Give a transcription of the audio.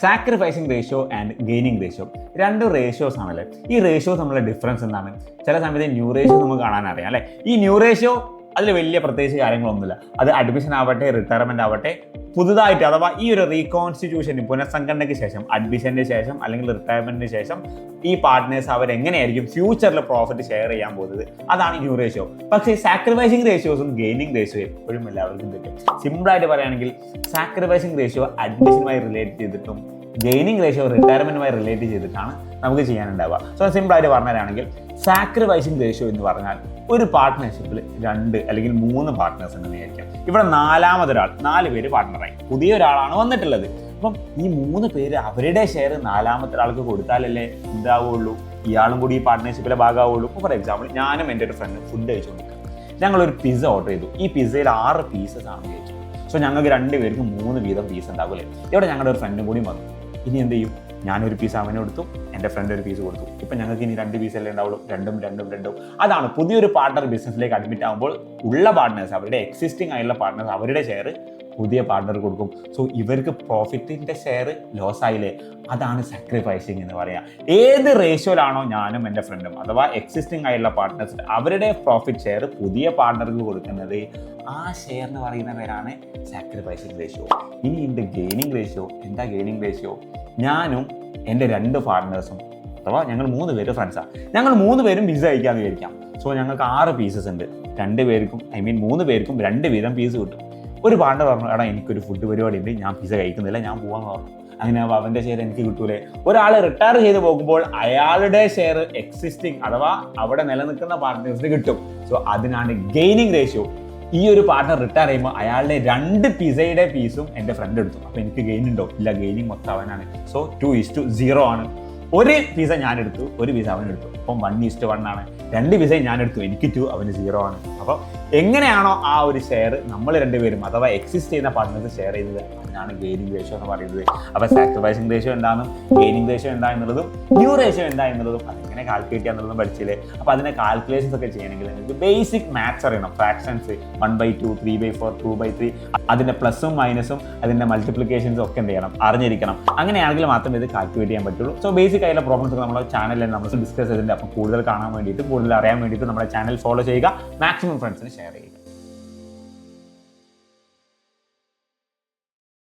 Sacrificing ratio and gaining ratio രണ്ട് ratios ആണല്ലേ. ഈ റേഷ്യോസ് തമ്മിലുള്ള ഡിഫറൻസ് എന്താണ്? ചില സമയത്ത് ന്യൂ റേഷ്യോ നമുക്ക് കാണാൻ അറിയാം അല്ലേ. ഈ ന്യൂ റേഷ്യോ അതിൽ വലിയ പ്രത്യേകിച്ച് കാര്യങ്ങളൊന്നുമില്ല. അത് അഡ്മിഷൻ ആവട്ടെ, റിട്ടയർമെന്റ് ആവട്ടെ, പുതുതായിട്ട് അഥവാ ഈ ഒരു റീകോൺസ്റ്റിറ്റ്യൂഷന് പുനഃസംഘടനയ്ക്ക് ശേഷം, അഡ്മിഷന് ശേഷം അല്ലെങ്കിൽ റിട്ടയർമെന്റിന് ശേഷം ഈ പാർട്ട്നേഴ്സ് അവരെങ്ങനെയായിരിക്കും ഫ്യൂച്ചറിൽ പ്രോഫിറ്റ് ഷെയർ ചെയ്യാൻ പോകുന്നത്, അതാണ് ന്യൂ റേഷ്യോ. പക്ഷേ സാക്രിഫൈസിങ് റേഷ്യോസും ഗെയിനിങ് റേഷ്യോ എപ്പോഴും എല്ലാവർക്കും തെറ്റും. സിമ്പിളായിട്ട് പറയുകയാണെങ്കിൽ സാക്രിഫൈസിങ് റേഷ്യോ അഡ്മിഷനുമായി റിലേറ്റ് ചെയ്തിട്ടും ഗെയിനിങ് റേഷ്യോ റിട്ടയർമെന്റുമായി റിലേറ്റ് ചെയ്തിട്ടാണ് നമുക്ക് ചെയ്യാനുണ്ടാവുക. സോ സിമ്പിളായിട്ട് പറഞ്ഞാലാണെങ്കിൽ സാക്രിഫൈസിങ് റേഷ്യോ എന്ന് പറഞ്ഞാൽ ഒരു പാർട്ട്ണർഷിപ്പിൽ 2 അല്ലെങ്കിൽ 3 പാർട്ട്നേഴ്സ് ഉണ്ടെന്ന് വിചാരിക്കാം. ഇവിടെ 4ാമതൊരാൾ, 4 പേര് പാർട്ട്ണറായി, പുതിയ ഒരാളാണ് വന്നിട്ടുള്ളത്. അപ്പം ഈ 3 പേര് അവരുടെ ഷെയർ 4ാമത്തെ ഒരാൾക്ക് കൊടുത്താലല്ലേ എന്താവുള്ളൂ, ഇയാളും കൂടി ഈ പാർട്ട്ണർഷിപ്പിലെ ഭാഗമാവുള്ളൂ. ഫോർ എക്സാമ്പിൾ, ഞാനും എൻ്റെ ഒരു ഫ്രണ്ട് ഫുഡ് കഴിച്ചുകൊണ്ടിരിക്കാം. ഞങ്ങളൊരു പിസ്സ ഓർഡർ ചെയ്തു. ഈ പിസ്സയിൽ 6 പീസസ് ആണ് കഴിച്ചത്. സോ ഞങ്ങൾക്ക് 2 പേർക്കും 3 വീതം പീസ് ഉണ്ടാവില്ലേ. ഇവിടെ ഞങ്ങളുടെ ഒരു ഫ്രണ്ടും കൂടി വന്നു. ഇനി എന്ത് ചെയ്യും? ഞാനൊരു പീസ് അവനെ കൊടുത്തു, എൻ്റെ ഫ്രണ്ട് ഒരു പീസ് കൊടുത്തു. ഇപ്പം ഞങ്ങൾക്ക് ഇനി 2 പീസല്ലേ ഉണ്ടാവുള്ളൂ. രണ്ടും. അതാണ് പുതിയൊരു പാർട്ണർ ബിസിനസ്സിലേക്ക് അഡ്മിറ്റ് ആകുമ്പോൾ ഉള്ള പാർട്ട്നേഴ്സ്, അവരുടെ എക്സിസ്റ്റിംഗ് ആയിട്ടുള്ള പാർട്ട്നേഴ്സ് അവരുടെ ഷെയർ പുതിയ പാർട്ണർ കൊടുക്കും. സോ ഇവർക്ക് പ്രോഫിറ്റിൻ്റെ ഷെയർ ലോസ് ആയില്ലേ, അതാണ് സാക്രിഫൈസിങ് എന്ന് പറയാം. ഏത് റേഷ്യോയിലാണോ ഞാനും എൻ്റെ ഫ്രണ്ടും അഥവാ എക്സിസ്റ്റിംഗ് ആയിട്ടുള്ള പാർട്ട്നേഴ്സ് അവരുടെ പ്രോഫിറ്റ് ഷെയർ പുതിയ പാർട്ണർക്ക് കൊടുക്കുന്നത്, ആ ഷെയർ എന്ന് പറയുന്ന പേരാണ് സാക്രിഫൈസിങ് റേഷ്യോ. ഇനി ഉണ്ട് ഗെയിനിങ് റേഷ്യോ. എന്താ ഗെയിനിങ് റേഷ്യോ? ഞാനും എൻ്റെ 2 പാർട്ട്നേഴ്സും അഥവാ ഞങ്ങൾ 3 പേര് ഫ്രണ്ട്സാണ്. ഞങ്ങൾ 3 പേരും പിസ്സ കഴിക്കാമെന്ന് വിചാരിക്കാം. സോ ഞങ്ങൾക്ക് 6 പീസസ് ഉണ്ട്. 2 പേർക്കും 3 പേർക്കും 2 വീതം പീസ് കിട്ടും. ഒരു പാർട്ണർ പറഞ്ഞു, എടാ എനിക്കൊരു ഫുഡ് പരിപാടി ഉണ്ട്, ഞാൻ പിസ്സ കഴിക്കുന്നില്ല, ഞാൻ പോകാമെന്ന് പറഞ്ഞു. അങ്ങനെ അവൻ്റെ ഷെയർ എനിക്ക് കിട്ടൂലേ. ഒരാൾ റിട്ടയർ ചെയ്ത് പോകുമ്പോൾ അയാളുടെ ഷെയർ എക്സിസ്റ്റിംഗ് അഥവാ അവിടെ നിലനിൽക്കുന്ന പാർട്ട്നേഴ്സിന് കിട്ടും. സോ അതിനാണ് ഗെയിനിങ് റേഷ്യോ. ഈ ഒരു പാർട്ണർ റിട്ടയർ ചെയ്യുമ്പോൾ അയാളുടെ 2 പിസയുടെ പീസും എൻ്റെ ഫ്രണ്ട് എടുത്തു. അപ്പോൾ എനിക്ക് ഗെയിൻ ഉണ്ടോ? ഇല്ല, ഗെയിനിങ് മൊത്തം അവനാണ്. സോ 2:0 ആണ്. ഒരു പിസ ഞാൻ എടുത്തു, ഒരു പിസ അവൻ എടുത്തു. അപ്പം 1:1 ആണ്. 2 പിസയും ഞാൻ എടുത്തു, എനിക്ക് 2, അവന് 0 ആണ്. അപ്പോൾ എങ്ങനെയാണോ ആ ഒരു ഷെയർ നമ്മൾ 2 പേരും അഥവാ എക്സിസ്റ്റ് ചെയ്യുന്ന പാർട്ട്നേഴ്സ് ഷെയർ ചെയ്യുന്നത്, അതിനാണ് ഗെയിനിങ് റേഷ്യോ എന്ന് പറയുന്നത്. അപ്പോൾ സാക്രിഫൈസിങ് റേഷ്യോ എന്താണെന്നും ഗെയിനിങ് റേഷ്യോ എന്താ എന്നുള്ളതും ന്യൂ റേഷ്യോ എന്താ എന്നുള്ളതും അതെങ്ങനെ കാൽക്കുലേറ്റ് ചെയ്യാന്നുള്ളതും പഠിച്ചില്ലേ. അപ്പോൾ അതിനെ കാൽക്കുലേഷൻസ് ഒക്കെ ചെയ്യണമെങ്കിൽ നിങ്ങൾക്ക് ബേസിക് മാത്സ് അറിയണം. ഫ്രാക്ഷൻസ് 1/2, 3/4, 2/3, അതിൻ്റെ പ്ലസും മൈനസും അതിൻ്റെ മൾട്ടിപ്ലിക്കേഷൻസും ഒക്കെ എന്ത് ചെയ്യണം, അറിഞ്ഞിരിക്കണം. അങ്ങനെയാണെങ്കിൽ മാത്രമേ ഇത് കാൽക്കുലേറ്റ് ചെയ്യാൻ പറ്റുള്ളൂ. സോ ബേസിക് ആയിട്ടുള്ള പ്രോബ്ലംസ് നമ്മുടെ ചാനലിൽ നമ്മൾ ഡിസ്കസ് ചെയ്തിട്ടുണ്ട്. അപ്പോൾ കൂടുതൽ കാണാൻ വേണ്ടിയിട്ട്, കൂടുതൽ അറിയാൻ വേണ്ടിയിട്ട് നമ്മുടെ ചാനൽ ഫോളോ ചെയ്യുക, മാക്സിമം ഫ്രണ്ട്സിന് ഷെയർ ചെയ്യുക.